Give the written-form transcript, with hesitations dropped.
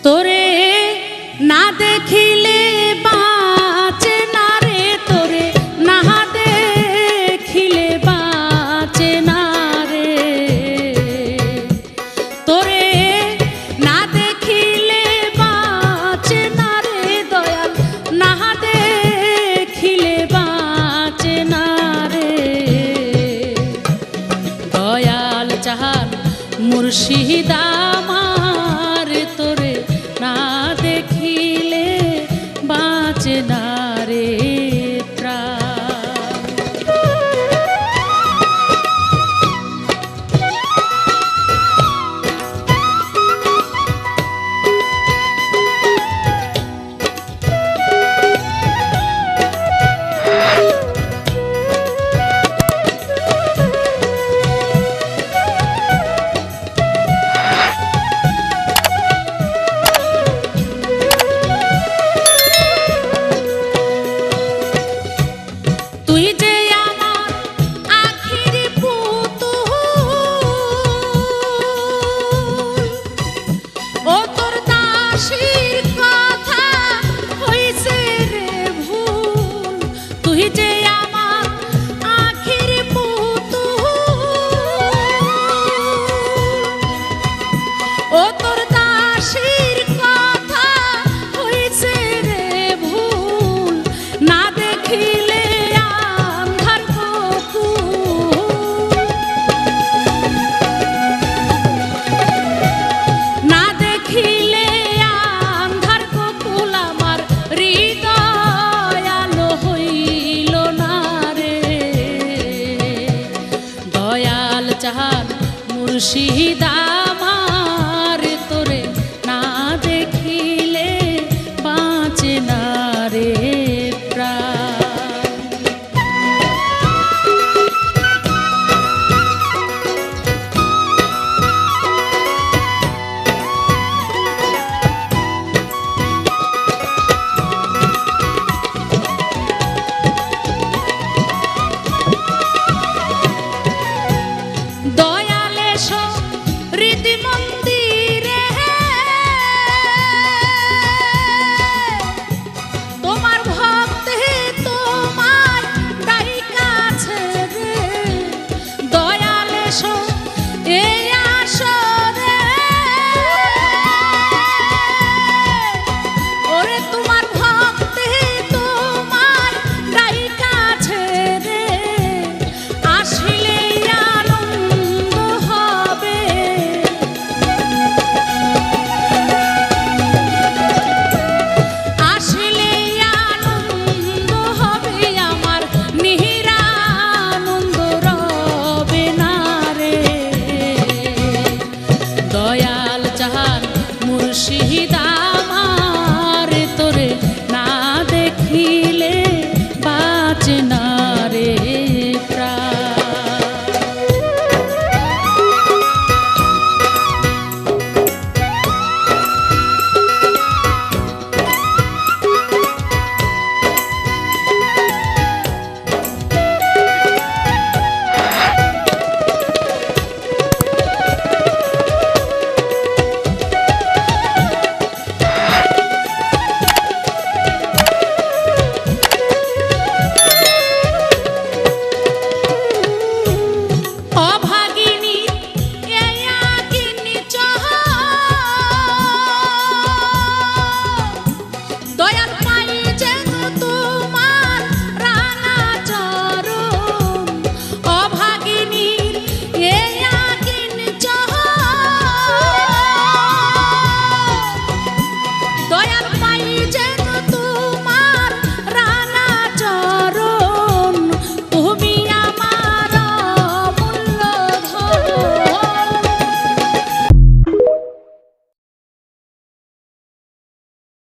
তোরে না দেখিলে বাঁচে না রে, তোরে না দেখিলে বাঁচে না রে, তোরে না দেখিলে বাঁচে না রে দয়াল, না দেখিলে বাঁচে না রে। দয়াল চাহার মুর্শিদ আমার, তোরে না দেখিলে বাঁচে না রে প্রাণ। তুই যে আমার আখির পুতুল, ও তোর দাসীর কথা হইছে রে ভুল। তুই যে আমার আখির পুতুল, ও তোর দাসীর কথা হইছে রে ভুল। না দেখিলে মুর্শিদ